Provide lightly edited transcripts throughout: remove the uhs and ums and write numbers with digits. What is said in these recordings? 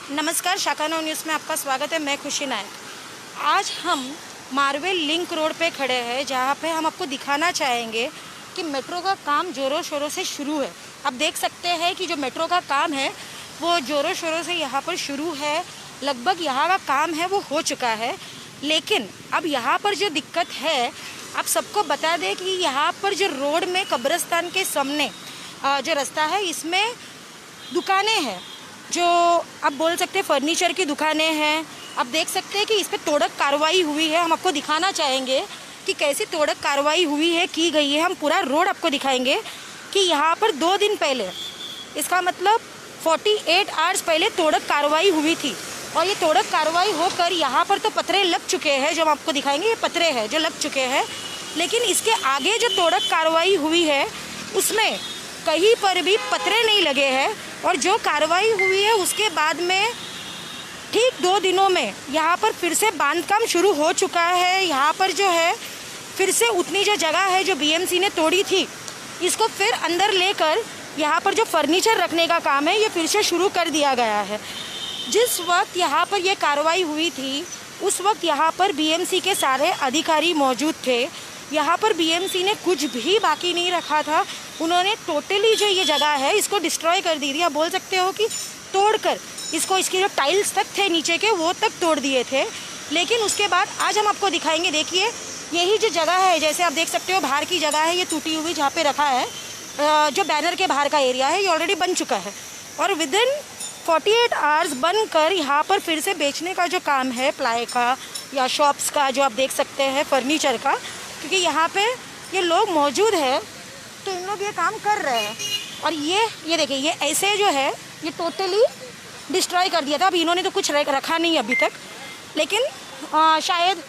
नमस्कार, शाखा नौ न्यूज़ में आपका स्वागत है। मैं खुशी नायक। आज हम मार्वेल लिंक रोड पे खड़े हैं, जहाँ पे हम आपको दिखाना चाहेंगे कि मेट्रो का काम ज़ोरों शोरों से शुरू है। आप देख सकते हैं कि जो मेट्रो का काम है वो ज़ोरों शोरों से यहाँ पर शुरू है। लगभग यहाँ का काम है वो हो चुका है, लेकिन अब यहाँ पर जो दिक्कत है, आप सबको बता दें कि यहाँ पर जो रोड में कब्रिस्तान के सामने जो रास्ता है, इसमें दुकानें हैं, जो आप बोल सकते हैं फर्नीचर की दुकानें हैं। आप देख सकते हैं कि इस पर तोड़क कार्रवाई हुई है। हम आपको दिखाना चाहेंगे कि कैसी तोड़क कार्रवाई हुई है, की गई है। हम पूरा रोड आपको दिखाएंगे कि यहाँ पर 2 दिन पहले, इसका मतलब 48 आवर्स पहले तोड़क कार्रवाई हुई थी। और ये तोड़क कार्रवाई होकर यहाँ पर तो पत्थरे लग चुके हैं, जो हम आपको दिखाएंगे ये पत्थरे हैं जो लग चुके हैं। लेकिन इसके आगे जो तोड़क कार्रवाई हुई है उसमें कहीं पर भी पत्थरे नहीं लगे हैं। और जो कार्रवाई हुई है उसके बाद में ठीक 2 दिनों में यहाँ पर फिर से बांधकाम शुरू हो चुका है। यहाँ पर जो है फिर से उतनी जो जगह है जो बीएमसी ने तोड़ी थी, इसको फिर अंदर लेकर यहाँ पर जो फर्नीचर रखने का काम है ये फिर से शुरू कर दिया गया है। जिस वक्त यहाँ पर ये कार्रवाई हुई थी उस वक्त यहाँ पर बीएमसी के सारे अधिकारी मौजूद थे। यहाँ पर बीएमसी ने कुछ भी बाकी नहीं रखा था। उन्होंने टोटली जो ये जगह है इसको डिस्ट्रॉय कर दी थी। आप बोल सकते हो कि तोड़कर इसको, इसके जो टाइल्स तक थे नीचे के वो तक तोड़ दिए थे। लेकिन उसके बाद आज हम आपको दिखाएंगे। देखिए, यही जो जगह है, जैसे आप देख सकते हो बाहर की जगह है, ये टूटी हुई जहाँ पे रखा है, जो बैनर के बाहर का एरिया है, ये ऑलरेडी बन चुका है। और विदिन 48 आवर्स बनकर यहाँ पर फिर से बेचने का जो काम है, प्लाई का या शॉप्स का, जो आप देख सकते हैं फर्नीचर का, क्योंकि यहाँ पे ये लोग मौजूद है तो इन लोग ये काम कर रहे हैं। और ये देखिए, ये ऐसे जो है ये टोटली डिस्ट्रॉय कर दिया था। अब इन्होंने तो कुछ रखा नहीं अभी तक, लेकिन शायद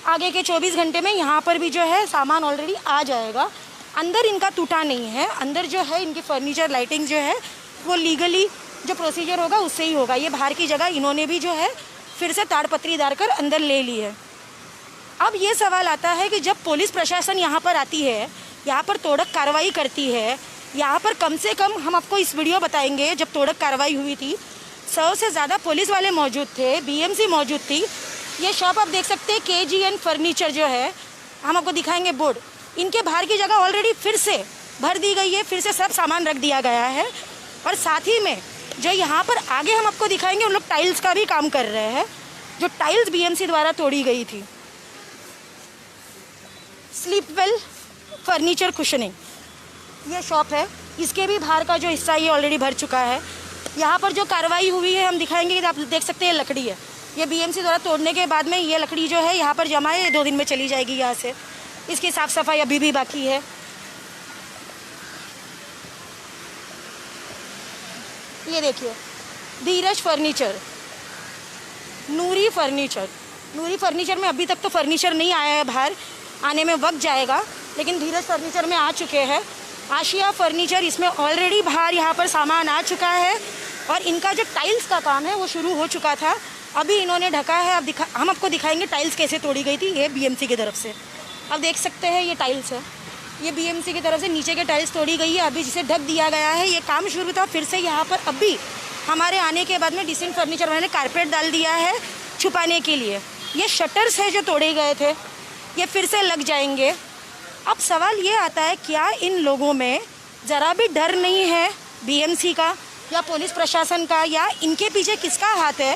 आगे के 24 घंटे में यहाँ पर भी जो है सामान ऑलरेडी आ जाएगा। अंदर इनका टूटा नहीं है, अंदर जो है इनकी फर्नीचर लाइटिंग जो है वो लीगली जो प्रोसीजर होगा उससे ही होगा। ये बाहर की जगह इन्होंने भी जो है फिर से ताड़पत्री डालकर अंदर ले ली है। अब ये सवाल आता है कि जब पुलिस प्रशासन यहाँ पर आती है, यहाँ पर तोड़क कार्रवाई करती है, यहाँ पर कम से कम हम आपको इस वीडियो बताएंगे, जब तोड़क कार्रवाई हुई थी 100 से ज़्यादा पुलिस वाले मौजूद थे, बीएमसी मौजूद थी। ये शॉप आप देख सकते हैं, KGN फर्नीचर जो है, हम आपको दिखाएंगे बोर्ड। इनके बाहर की जगह ऑलरेडी फिर से भर दी गई है, फिर से सब सामान रख दिया गया है। और साथ ही में जो यहाँ पर आगे हम आपको दिखाएंगे, उन लोग टाइल्स का भी काम कर रहे हैं, जो टाइल्स बीएमसी द्वारा तोड़ी गई थी। स्लीपवेल फर्नीचर कुशनिंग ये शॉप है, इसके भी बाहर का जो हिस्सा ये ऑलरेडी भर चुका है। यहाँ पर जो कार्रवाई हुई है हम दिखाएंगे कि आप देख सकते हैं लकड़ी है, ये बीएमसी द्वारा तोड़ने के बाद में ये लकड़ी जो है यहाँ पर जमा है, 2 दिन में चली जाएगी यहाँ से। इसकी साफ़ सफाई अभी भी बाकी है। ये देखिए, धीरज फर्नीचर, नूरी फर्नीचर में अभी तक तो फर्नीचर नहीं आया है, बाहर आने में वक्त जाएगा, लेकिन धीरज फर्नीचर में आ चुके हैं। आशिया फर्नीचर, इसमें ऑलरेडी बाहर यहाँ पर सामान आ चुका है। और इनका जो टाइल्स का काम है वो शुरू हो चुका था, अभी इन्होंने ढका है। अब हम आपको दिखाएंगे टाइल्स कैसे तोड़ी गई थी। ये बीएमसी की तरफ से अब देख सकते हैं, ये टाइल्स है, ये बीएमसी की तरफ से नीचे के टाइल्स तोड़ी गई है। अभी जिसे ढक दिया गया है, ये काम शुरू था। फिर से यहाँ पर अभी हमारे आने के बाद में डिसेंट फर्नीचर वाले ने कारपेट डाल दिया है छुपाने के लिए। ये शटर्स है जो तोड़े गए थे, ये फिर से लग जाएंगे। अब सवाल ये आता है, क्या इन लोगों में ज़रा भी डर नहीं है बीएमसी का या पुलिस प्रशासन का, या इनके पीछे किसका हाथ है,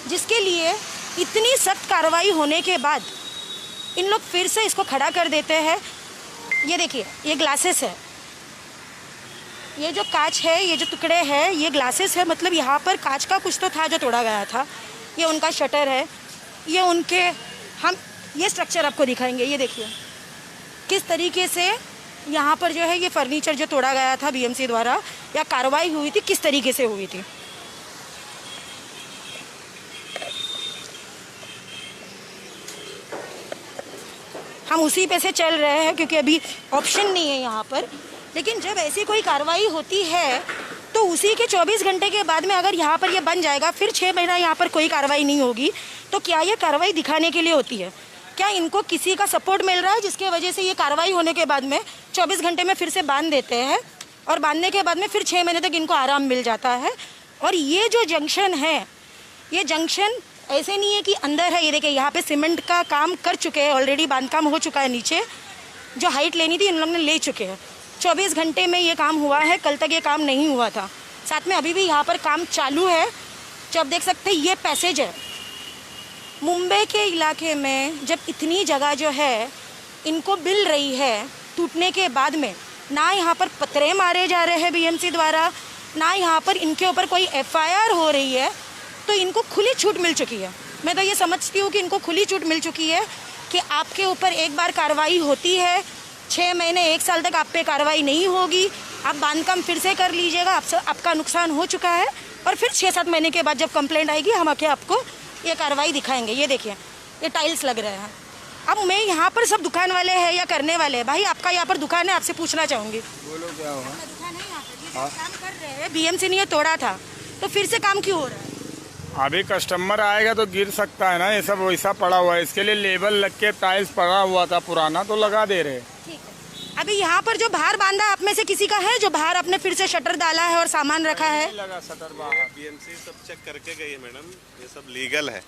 जिसके लिए इतनी सख्त कार्रवाई होने के बाद इन लोग फिर से इसको खड़ा कर देते हैं। ये देखिए, ये ग्लासेस है, ये जो कांच है, ये जो टुकड़े हैं, ये ग्लासेस है। मतलब यहाँ पर कांच का कुछ तो था जो तोड़ा गया था। ये उनका शटर है, ये उनके, हम ये स्ट्रक्चर आपको दिखाएंगे। ये देखिए किस तरीके से यहाँ पर जो है ये फर्नीचर जो तोड़ा गया था बीएमसी द्वारा, या कार्रवाई हुई थी, किस तरीके से हुई थी। हम उसी पे से चल रहे हैं क्योंकि अभी ऑप्शन नहीं है यहाँ पर। लेकिन जब ऐसी कोई कार्रवाई होती है तो उसी के 24 घंटे के बाद में अगर यहाँ पर ये बन जाएगा, फिर 6 महीना यहाँ पर कोई कार्रवाई नहीं होगी, तो क्या ये कार्रवाई दिखाने के लिए होती है? क्या इनको किसी का सपोर्ट मिल रहा है जिसके वजह से ये कार्रवाई होने के बाद में 24 घंटे में फिर से बांध देते हैं, और बांधने के बाद में फिर 6 महीने तक इनको आराम मिल जाता है। और ये जो जंक्शन है ये जंक्शन ऐसे नहीं है कि अंदर है, ये देखिए यहाँ पे सीमेंट का काम कर चुके हैं ऑलरेडी, बांधकाम हो चुका है, नीचे जो हाइट लेनी थी इन लोगों ने ले चुके हैं। 24 घंटे में ये काम हुआ है, कल तक ये काम नहीं हुआ था। साथ में अभी भी यहाँ पर काम चालू है, जो आप देख सकते हैं ये पैसेज है। मुंबई के इलाके में जब इतनी जगह जो है इनको मिल रही है टूटने के बाद में, ना यहाँ पर पत्थरे मारे जा रहे हैं बीएमसी द्वारा, ना यहाँ पर इनके ऊपर कोई एफआईआर हो रही है, तो इनको खुली छूट मिल चुकी है। मैं तो ये समझती हूँ कि इनको खुली छूट मिल चुकी है कि आपके ऊपर एक बार कार्रवाई होती है, 6 महीने 1 साल तक आप पे कार्रवाई नहीं होगी, आप बांधकाम फिर से कर लीजिएगा, आपका नुकसान हो चुका है, और फिर 6-7 महीने के बाद जब कंप्लेंट आएगी हम आके आपको ये कार्रवाई दिखाएंगे। ये देखिए ये टाइल्स लग रहे हैं। अब मैं यहाँ पर सब दुकान वाले हैं या करने वाले हैं, भाई आपका यहाँ पर दुकान है, आपसे पूछना चाहूँगी। बोलो क्या हुआ? दुकान है यहाँ पर, ये काम कर रहे हैं, बीएमसी ने ये तोड़ा था, तो फिर से काम क्यों हो रहा है? अभी कस्टमर आएगा तो गिर सकता है ना, ये सब वैसा पड़ा हुआ है, इसके लिए लेबल लग के टाइल्स पड़ा हुआ था पुराना, तो लगा दे रहे। ठीक है। अभी यहाँ पर जो बाहर बांधा आप में से किसी का है, जो बाहर आपने फिर से शटर डाला है और सामान रखा है? लगा शटर बाहर। बीएमसी सब चेक करके गई है मैडम, ये सब लीगल है।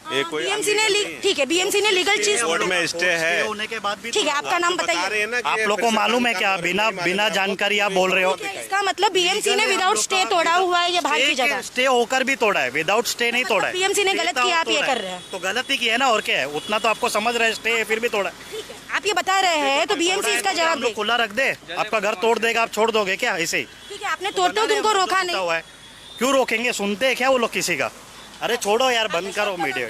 ये कोई बीएमसी ने ठीक है, बीएमसी ने लीगल चीज कोर्ट में स्टे है होने के बाद भी ठीक है। आपका नाम बताइए। आप लोग को मालूम है क्या? बिना जानकारी आप बोल रहे हो? इसका मतलब बीएमसी ने विदाउट स्टे तोड़ा हुआ है ये बाहर की जगह। स्टे होकर भी तोड़ा है, विदाउट स्टे नहीं तोड़ा है। बीएमसी ने गलत किया, आप ये कर रहे हैं तो गलती की है ना, और क्या है? उतना तो आपको समझ रहे हैं, स्टे है फिर भी तोड़ा है। ठीक है, आप ये बता रहे हैं तो बीएमसी इसका जवाब दे। खुला रख दे, आपका घर तोड़ देगा, आप छोड़ दोगे क्या ऐसे ही? ठीक है, आपने तोड़ते हुए तुमको रोका नहीं। क्यों रोकेंगे? सुनते हैं क्या वो लोग किसी का? अरे छोड़ो यार, बंद करो मीडिया।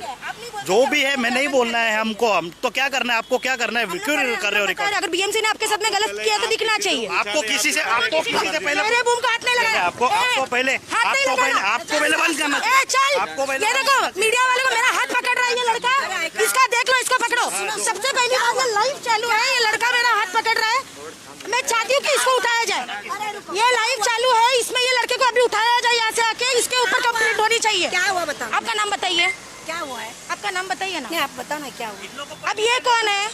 जो भी है मैं नहीं बोलना है हमको, हम तो क्या करना है, आपको क्या करना है, क्यों कर रहे हो रिकॉर्ड? अगर बीएमसी ने आपके साथ में गलत किया तो दिखना चाहिए। आपको किसी से पहले मेरे बूम को हाथ नहीं लगाया। आपको पहले बंद करना चाहिए। चल, आपको पहले ये देखो मीडिया वाले को मेरा हाथ पकड़ रहा है ये लड़का, इसका देख लो, इसको पकड़ो। सबसे पहली बात ये लाइव चालू है, ये लड़का मेरा हाथ पकड़ रहा है, मैं चाहती हूँ कि इसको उठाया जाए। ये लाइव चालू है, इसमें ये लड़के को अभी उठाया जाए, यहाँ से आके इसके ऊपर कंप्लेंट होनी चाहिए। क्या हुआ बताओ? आपका नाम बताइए। क्या हुआ है? आपका नाम बताइए ना। नहीं, आप बताओ ना क्या हुआ। अब ये कौन है?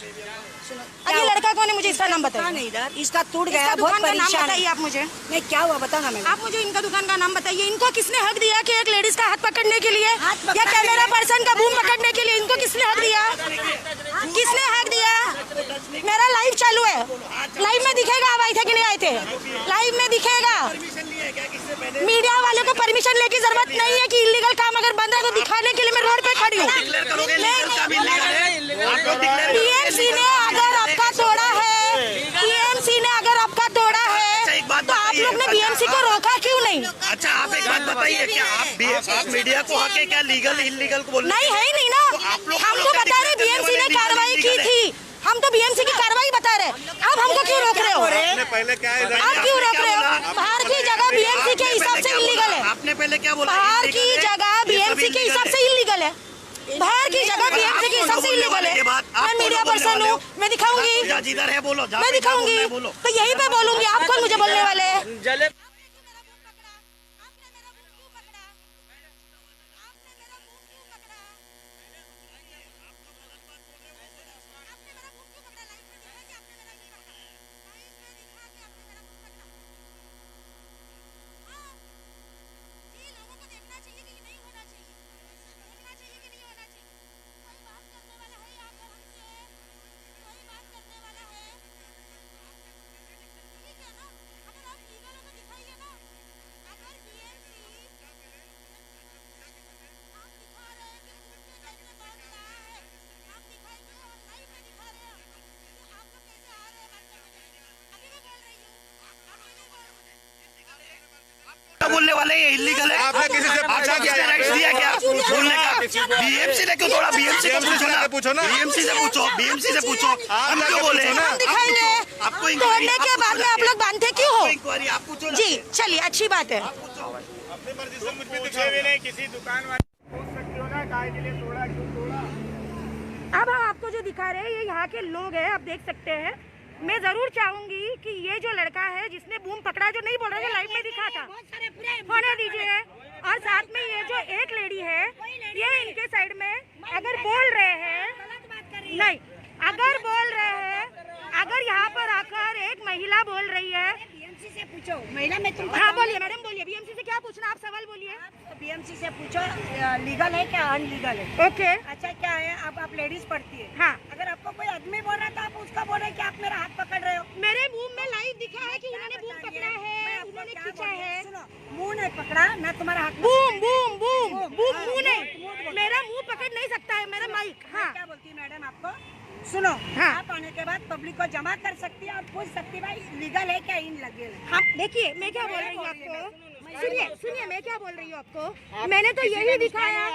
अब ये लड़का कौन है, मुझे इसका नाम बताइए। नहीं इधर, इसका टूट गया, इसका बहुत दुकान का नाम परेशान बताइए है। आप मुझे। नहीं, क्या हुआ बताओ ना मैडम। आप मुझे इनका दुकान का नाम बताइए। इनको किसने हक दिया कि एक लेडीज का हाथ पकड़ने के लिए, हाथ पकड़ने या कैमरा के लिए? पर्सन का बूम पकड़ने के लिए इनको किसने हक दिया? किसने हक दिया? मेरा लाइव चालू है, लाइव में दिखेगा आप आए थे कि नहीं आए थे, लाइव में दिखेगा। मीडिया वाले को परमिशन लेने की जरूरत नहीं है कि इलीगल काम अगर बंद है तो दिखाने के लिए मैं रोड पे खड़ी हूँ। बीएमसी ने अगर आपका तोड़ा है, बीएमसी ने अगर आपका तोड़ा है, तो आप लोग ने बीएमसी को रोका क्यों नहीं? अच्छा आप एक बात बताइए, क्या आप मीडिया को हक है क्या लीगल इलीगल को बोलने? नहीं है नहीं ना, हम तो बता रहे बीएमसी ने कार्रवाई की थी, हम तो बीएमसी की कार्रवाई बता रहे, अब हमको क्यों रोक रहे हो? पहले क्या है, आप क्यों रोक रहे हो? बाहर की जगह बीएमसी के हिसाब से इलीगल है। आपने पहले क्या बोला? बाहर की जगह बीएमसी के हिसाब से इलीगल है, बाहर की जगह बीएमसी के हिसाब से इलीगल है। मैं मीडिया पर्सन हूँ, मैं दिखाऊंगी, जिधर है बोलो, मैं दिखाऊंगी, तो यहीं पे बोलूंगी। आप कौन मुझे बोलने वाले हैं? बोलने वाले ये इलीगल है। आपने किसी से पूछा क्या? राइट्स दिया क्या बोलने का? बीएमसी ने क्यों तोड़ा? बीएमसी से पूछो ना, बीएमसी से पूछो, बीएमसी से पूछो। हम क्यों बोले? हम दिखाएंगे। आपको तोड़ने के बाद में आप लोग बांधते क्यों हो? इंक्वायरी आप पूछो ना। जी चलिए, अच्छी बात है। अपनी मर्जी से मुझ पे दिखे भी नहीं, किसी दुकान वाले पूछ सकते हो ना काय के लिए तोड़ा, क्यों तोड़ा। अब हम आपको जो दिखा रहे हैं ये यहाँ के लोग हैं, आप देख सकते हैं। मैं जरूर चाहूंगी कि ये जो लड़का है जिसने बूम पकड़ा, जो नहीं बोल रहा, लाइव में दिखा था, होने दीजिए। और साथ में ये जो एक लेडी है, ये इनके साइड में अगर बोल रहे हैं, नहीं अगर बोल रहे हैं, अगर यहाँ पर आकर एक महिला बोल रही है, बीएमसी से पूछो, महिला में तुम हाँ बोलिए मैडम, बोलिए। बीएमसी से क्या पूछना, आप सवाल बोलिए। बीएमसी से पूछो लीगल है क्या अनलीगल है। ओके अच्छा क्या है, अब आप लेडीज पढ़ती है। हाँ। अगर आपको कोई आदमी बोल रहा है तो आप उसका बोल रहे हैं कि आप मेरा हाथ पकड़ रहे हो। मेरे मुंह में लाइव दिखा है कि उन्होंने बूम पकड़ा है, मैं आपको उन्होंने क्या खींचा बोल रही है। हूँ, सुनो, मुंह नहीं पकड़ा, मैं तुम्हारा हाथ बूम बूम बूम बूम हाँ, मुंह नहीं, मुंह मेरा मुंह पकड़ नहीं सकता है, मेरा माइक। हाँ क्या बोलती है मैडम आपको, सुनो, हाँ। आप आने के बाद पब्लिक को जमा कर सकती है और पूछ सकती है भाई लीगल है क्या इनलीगल है। हाँ देखिए मैं क्या बोल रही हूँ आपको, सुनिए सुनिए मैं क्या बोल रही हूँ आपको। मैंने तो यही दिखाया,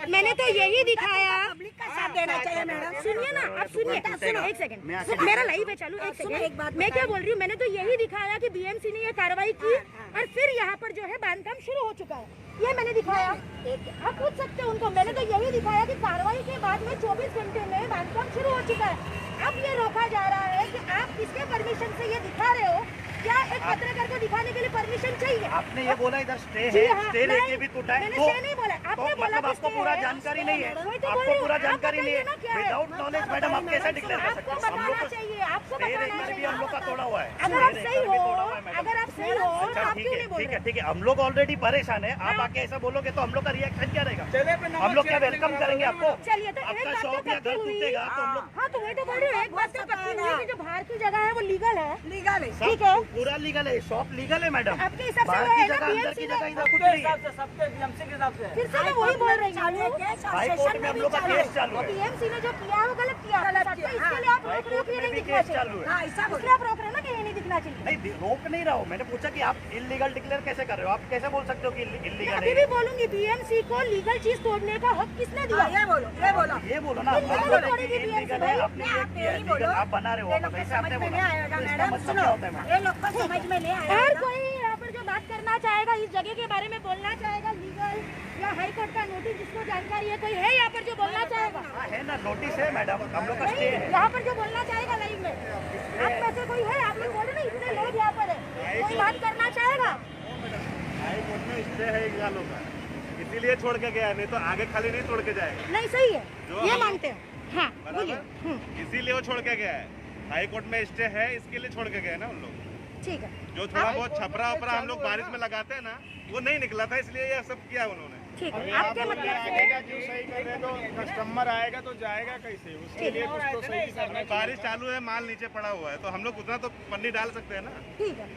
मैंने तो यही दिखाया। पब्लिक का साथ देना चाहिए मैडम। सुनिए ना, आप सुनिए, सुनो एक सेकंड, मेरा लाइव है चालू, एक सुनो, एक सेकंड। बात मैं क्या बोल रही हूँ, मैंने तो यही दिखाया कि बीएमसी ने ये कार्रवाई की और फिर यहाँ पर जो है बांधकाम शुरू हो चुका है, ये मैंने दिखाया। आप पूछ सकते हो उनको, मैंने तो यही दिखाया कि कार्रवाई के बाद में 24 घंटे में बांधकाम शुरू हो चुका है। अब ये रोका जा रहा है कि आप किसके परमिशन से ये दिखा रहे हो, क्या एक पत्रकार को दिखाने के लिए परमिशन चाहिए? आपने ये बोला इधर स्टे जी है, हाँ, स्टे नहीं, लेके भी टूटा है, मैंने तो स्टे नहीं बोला, आपने तो बोला मतलब कि आपको स्टे पूरा है। जानकारी नहीं है, वही तो बोल आपको रही हूँ, पूरा आप जानकारी नहीं है। बताइए ना क्या है? विदाउट नॉलेज मैडम आप कैसे डिक्लेयर कर सकते आपको हो? हम लोग बताना को चाहिए, आपको स्टे बताना रेगुलर भी चाहिए। हम लोग का तोड़ा हुआ है। अगर आप स्टे सही रेगुलर भी हो, तोड़ा हुआ है मैडम। अगर आप सही हो तो अच्छा आप ठीक क्यों है, नहीं बोल ठीक रहे? है, ठीक है, हम लोग ऑलरेडी परेशान है, आप आके ऐसा बोलोगे तो हम लोग का रिएक्शन क्या रहेगा? हम लोग क्या वेलकम करेंगे आपको? चलिए तो एक आपका बात शॉप तो या पक्की घर हुई। टूटेगा तो हम लोग हाँ तो वही तो बोल रही हूँ, एक बात तो पक्की हुई कि जो बाहर की जगह है वो लीगल है। लीगल है। ठीक है, पूरा लीगल है, शॉप लीगल है मैडम। आपके हिसाब से बाहर वो की है ना, जगह अंदर BMC की ने- जगह इधर कुछ नहीं है। फिर से मैं वही बोल रही चालू है हूँ, केस और हाई कोर्ट सेशन में में हम भी लोग का चालू केस है। चालू है। बीएमसी ने जो किया है वो गलत किया है, गलत तो किया, इसके लिए आप रोक रहे हो कि ये में नहीं भी दिखना केस चालू चाहिए। है। हाँ ऐसा बोलो। इसलिए आप रोक रहे हो ना कि ये नहीं दिखना चाहिए। नहीं रोक नहीं रहा हूँ, मैंने पूछा कि आप इलीगल डिक्लेयर कैसे कर रहे हो? आप कैसे बोल सकते हो कि मैं इलीगल अभी है? भी बोलूंगी, बीएमसी को लीगल चीज तोड़ने का हक किसने दिया? हाँ, ये बोलो, ये बोलो। ये बोलो ना, आप illegal बोलो थोड़ी कि भी इलीगल BMC है, भाई। आपने नहीं, ये आप किया यही है, बोलो। लीगल आप बना रहे हो ये वापस, लोग को ऐसे आपने समझ में बोला। नहीं आएगा तो इसका मैडम, मतलब सुनो, क्या होता है मैडम? ये लोग को समझ में नहीं आएगा। हर कोई यहाँ पर जो बात करना चाहेगा, इस जगह के बारे में बोलना चाहेगा, लीगल या हाई कोर्ट का नोटिस जिसको जानकारी है, कोई है यहाँ पर जो बोलना चाहेगा? हाँ है ना, नोटिस है मैडम, हम लोग का स्टे नहीं, है। यहाँ पर जो बोलना चाहेगा लाइव में, आप में से कोई है? आप लोग बोल रहे इतने लोग यहाँ पर है, कोई बात करना चाहेगा? हाई कोर्ट में स्टे है एक सालों का, इसीलिए छोड़ के गया, नहीं तो आगे खाली नहीं तोड़ के जाएगा। नहीं सही है, जो ये हम- मानते हैं। हाँ बोलिए। बराबर, इसीलिए वो छोड़ के गया है। हाई कोर्ट में स्टे है, इसके लिए छोड़ के गए ना उन लोग। ठीक है, जो थोड़ा बहुत छपरा वपरा हम लोग बारिश में लगाते हैं ना, वो नहीं निकला था, इसलिए ये सब किया उन्होंने। ठीक है, आप आपके बोल रहे मतलब हैं आगे का क्यों सही कर रहे हैं? तो कस्टमर आएगा तो जाएगा कैसे? उसके लिए कुछ तो सही करना चाहिए। बारिश चालू है, माल नीचे पड़ा हुआ है, तो हम लोग उतना तो पन्नी डाल सकते हैं ना। ठीक है,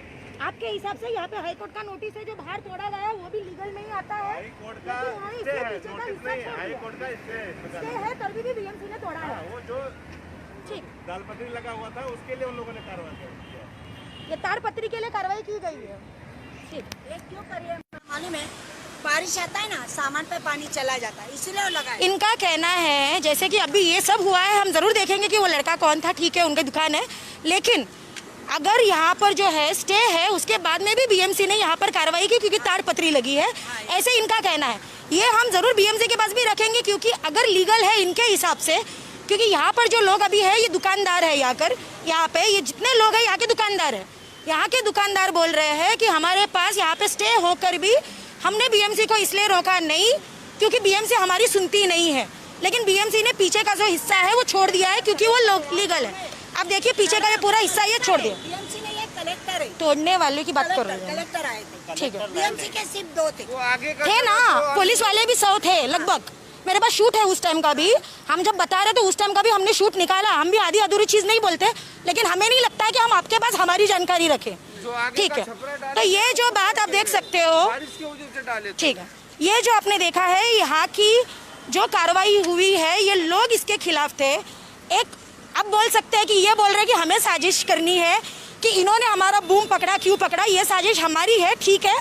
आपके हिसाब से यहाँ पे हाई कोर्ट का नोटिस है, जो बाहर तोड़ा गया है वो भी लीगल में ही आता है। हाई कोर्ट का लेकिन हाँ, स्टे इसके है, पीछे का नोटिस हिस्सा नहीं है, छोड़ हाई दिया। कोर्ट का स्टे है। स्टे है तभी भी बीएमसी ने तोड़ा है। वो जो ठीक, दालपत्री लगा हुआ था, उसके लिए उन लोगों ने कार्रवाई किया। ये ताड़पत्री के लिए कार्रवाई की गई है। ठीक, ये क्यों करिए मालूम है, बारिश आता है ना, सामान पे पानी चला जाता है, इसीलिए वो लगा है। इनका कहना है जैसे कि अभी ये सब हुआ है, हम जरूर देखेंगे कि वो लड़का कौन था, ठीक है उनकी दुकान है, लेकिन अगर यहाँ पर जो है स्टे है, उसके बाद में भी बीएमसी ने यहाँ पर कार्रवाई की क्योंकि ताड़पत्री लगी है, ऐसे इनका कहना है। ये हम जरूर बीएमसी के पास भी रखेंगे, क्योंकि अगर लीगल है इनके हिसाब से, क्योंकि यहाँ पर जो लोग अभी है ये दुकानदार है, यहाँ पे ये जितने लोग हैं यहाँ के दुकानदार है, यहाँ के दुकानदार बोल रहे हैं कि हमारे पास यहाँ पे स्टे होकर भी हमने बीएमसी को इसलिए रोका नहीं क्योंकि बीएमसी हमारी सुनती नहीं है, लेकिन बीएमसी ने पीछे का जो हिस्सा है वो छोड़ दिया है क्योंकि वो लीगल है। अब देखिए पीछे का ये पूरा हिस्सा ये छोड़ दिया। बीएमसी ने ये कलेक्टर है, तोड़ने वाले की बात कर रहे हैं, कलेक्टर आए थे, ठीक है, बीएमसी के सिर्फ 2 थे। थे ना, पुलिस वाले भी 100 थे लगभग। मेरे पास शूट है उस टाइम का भी, हम जब बता रहे तो उस टाइम का भी हमने शूट निकाला। हम भी आधी अधूरी चीज नहीं बोलते, लेकिन हमें नहीं लगता है कि हम आपके पास हमारी जानकारी रखें, ठीक है। तो ये जो बात आप देख सकते हो, ठीक है, ये जो आपने देखा है यहाँ की जो कार्रवाई हुई है, ये लोग इसके खिलाफ थे। एक अब बोल सकते हैं कि ये बोल रहे हैं कि हमें साजिश करनी है कि इन्होंने हमारा बूम पकड़ा, क्यों पकड़ा, ये साजिश हमारी है, ठीक है।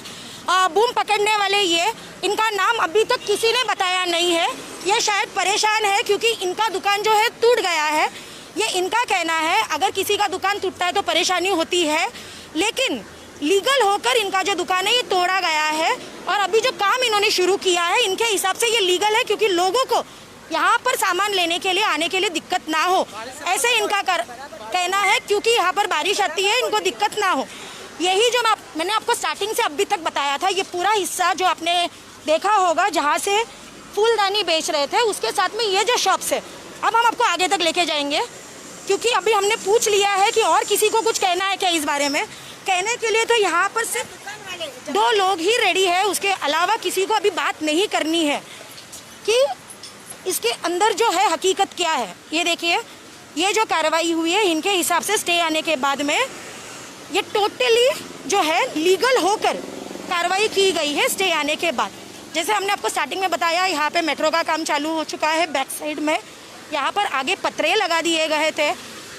बूम पकड़ने वाले ये, इनका नाम अभी तक किसी ने बताया नहीं है। ये शायद परेशान है क्योंकि इनका दुकान जो है टूट गया है, ये इनका कहना है। अगर किसी का दुकान टूटता है तो परेशानी होती है, लेकिन लीगल होकर इनका जो दुकान है ये तोड़ा गया है, और अभी जो काम इन्होंने शुरू किया है इनके हिसाब से ये लीगल है क्योंकि लोगों को यहाँ पर सामान लेने के लिए आने के लिए दिक्कत ना हो, ऐसे इनका कहना है, क्योंकि यहाँ पर बारिश आती है, इनको दिक्कत ना हो। यही जो मैंने आपको स्टार्टिंग से अभी तक बताया था, ये पूरा हिस्सा जो आपने देखा होगा जहाँ से फूलदानी बेच रहे थे, उसके साथ में ये जो शॉप्स है, अब हम आपको आगे तक लेके जाएंगे क्योंकि अभी हमने पूछ लिया है कि और किसी को कुछ कहना है क्या इस बारे में। कहने के लिए तो यहाँ पर सिर्फ 2 लोग ही रेडी है, उसके अलावा किसी को अभी बात नहीं करनी है कि इसके अंदर जो है हकीकत क्या है। ये देखिए, ये जो कार्रवाई हुई है इनके हिसाब से स्टे आने के बाद में ये टोटली जो है लीगल होकर कार्रवाई की गई है स्टे आने के बाद। जैसे हमने आपको स्टार्टिंग में बताया, यहाँ पे मेट्रो का काम चालू हो चुका है। बैक साइड में यहाँ पर आगे पत्रे लगा दिए गए थे।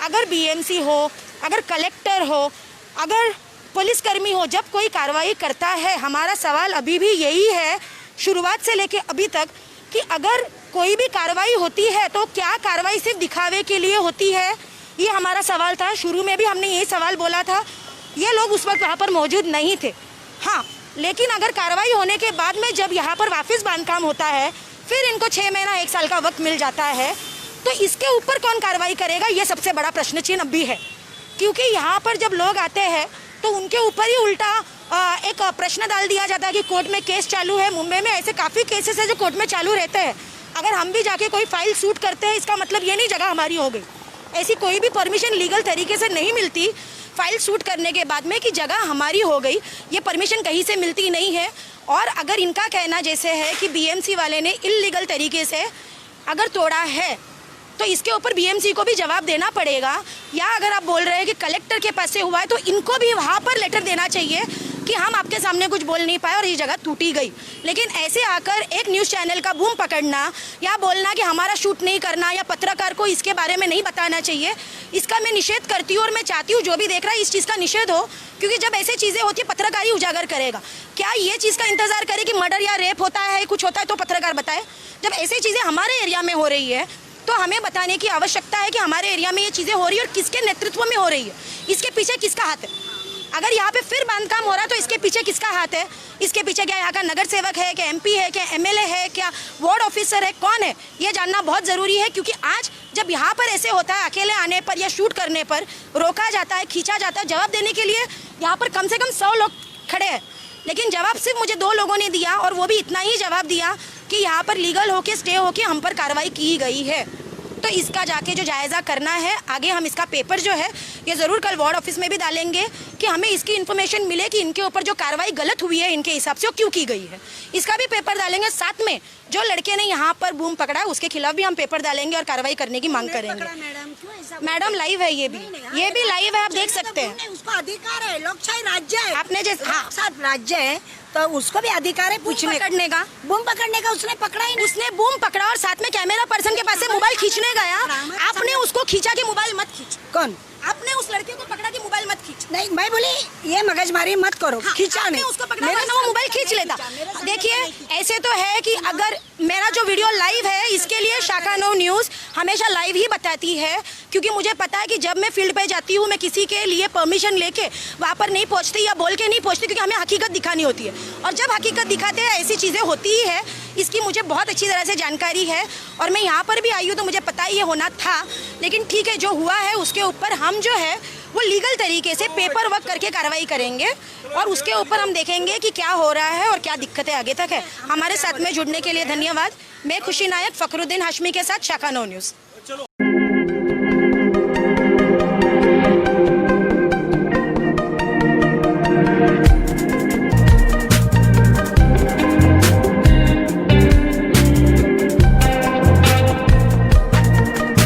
अगर बीएमसी हो, अगर कलेक्टर हो, अगर पुलिसकर्मी हो, जब कोई कार्रवाई करता है, हमारा सवाल अभी भी यही है शुरुआत से लेके अभी तक कि अगर कोई भी कार्रवाई होती है तो क्या कार्रवाई सिर्फ दिखावे के लिए होती है, ये हमारा सवाल था। शुरू में भी हमने यही सवाल बोला था। ये लोग उस वक्त वहाँ पर मौजूद नहीं थे, हाँ, लेकिन अगर कार्रवाई होने के बाद में जब यहाँ पर वापस बांधकाम होता है, फिर इनको 6 महीना 1 साल का वक्त मिल जाता है, तो इसके ऊपर कौन कार्रवाई करेगा, ये सबसे बड़ा प्रश्न चिन्ह अब भी है। क्योंकि यहाँ पर जब लोग आते हैं तो उनके ऊपर ही उल्टा एक प्रश्न डाल दिया जाता है कि कोर्ट में केस चालू है। मुंबई में ऐसे काफ़ी केसेस है जो कोर्ट में चालू रहते हैं। अगर हम भी जाके कोई फाइल शूट करते हैं, इसका मतलब ये नहीं जगह हमारी हो गई। ऐसी कोई भी परमिशन लीगल तरीके से नहीं मिलती फाइल शूट करने के बाद में कि जगह हमारी हो गई, ये परमिशन कहीं से मिलती नहीं है। और अगर इनका कहना जैसे है कि बीएमसी वाले ने इल्लीगल तरीके से अगर तोड़ा है तो इसके ऊपर बीएमसी को भी जवाब देना पड़ेगा। या अगर आप बोल रहे हैं कि कलेक्टर के पास से हुआ है तो इनको भी वहाँ पर लेटर देना चाहिए कि हम आपके सामने कुछ बोल नहीं पाए और ये जगह टूटी गई। लेकिन ऐसे आकर एक न्यूज़ चैनल का बूम पकड़ना या बोलना कि हमारा शूट नहीं करना या पत्रकार को इसके बारे में नहीं बताना चाहिए, इसका मैं निषेध करती हूँ। और मैं चाहती हूँ जो भी देख रहा है इस चीज़ का निषेध हो, क्योंकि जब ऐसी चीज़ें होती है पत्रकार ही उजागर करेगा। क्या ये चीज़ का इंतजार करे कि मर्डर या रेप होता है, कुछ होता है तो पत्रकार बताए? जब ऐसी चीज़ें हमारे एरिया में हो रही है तो हमें बताने की आवश्यकता है कि हमारे एरिया में ये चीज़ें हो रही है और किसके नेतृत्व में हो रही है, इसके पीछे किसका हाथ है। अगर यहाँ पे फिर बांधकाम हो रहा है तो इसके पीछे किसका हाथ है? इसके पीछे क्या यहाँ का नगर सेवक है, क्या एमपी है, क्या एमएलए है, क्या वार्ड ऑफिसर है, कौन है, ये जानना बहुत ज़रूरी है। क्योंकि आज जब यहाँ पर ऐसे होता है, अकेले आने पर या शूट करने पर रोका जाता है, खींचा जाता है, जवाब देने के लिए यहाँ पर कम से कम 100 लोग खड़े हैं, लेकिन जवाब सिर्फ मुझे 2 लोगों ने दिया और वो भी इतना ही जवाब दिया कि यहाँ पर लीगल होके स्टे होके हम पर कार्रवाई की गई है। तो इसका जाके जो जायज़ा करना है, आगे हम इसका पेपर जो है ये ज़रूर कल वार्ड ऑफिस में भी डालेंगे कि हमें इसकी इन्फॉर्मेशन मिले कि इनके ऊपर जो कार्रवाई गलत हुई है इनके हिसाब से वो क्यों की गई है, इसका भी पेपर डालेंगे। साथ में जो लड़के ने यहाँ पर बूम पकड़ा है उसके खिलाफ भी हम पेपर डालेंगे और कार्रवाई करने की मांग करेंगे। मैडम लाइव है, ये भी लाइव है, आप देख सकते हैं। उसको अधिकार है, लोकशाही राज्य है, आपने जैसे हाँ साथ राज्य है तो उसको भी अधिकार है पूछने पकड़ने का, बूम पकड़ने का। उसने पकड़ा ही नहीं, उसने बूम पकड़ा और साथ में कैमरा पर्सन के पास से मोबाइल खींचने गया। आपने उसको खींचा कि मोबाइल मत खींच। कौन? आपने उस लड़के को पकड़ा कि मोबाइल मत खींच। नहीं, मैं बोली ये मगजमारी मत करो, खींचा नहीं, उसको पकड़ा वरना वो मोबाइल खींच लेता। देखिए ऐसे तो है कि अगर मेरा जो वीडियो लाइव है इसके लिए शाखा 9 न्यूज़ हमेशा लाइव ही बताती है, क्योंकि मुझे पता है कि जब मैं फील्ड पे जाती हूँ मैं किसी के लिए परमिशन लेके वहाँ पर नहीं पहुँचती या बोल के नहीं पहुँचती, क्योंकि हमें हकीकत दिखानी होती है। और जब हकीकत दिखाते हैं ऐसी चीज़ें होती ही है, इसकी मुझे बहुत अच्छी तरह से जानकारी है। और मैं यहाँ पर भी आई हूँ तो मुझे पता ही ये होना था, लेकिन ठीक है जो हुआ है उसके ऊपर हम जो है वो लीगल तरीके से पेपर वर्क करके कार्रवाई करेंगे और उसके ऊपर हम देखेंगे कि क्या हो रहा है और क्या दिक्कतें आगे तक है। हमारे साथ में जुड़ने के लिए धन्यवाद। मैं खुशी नायक, फखरुद्दीन हाशमी के साथ शाखा 9 न्यूज़।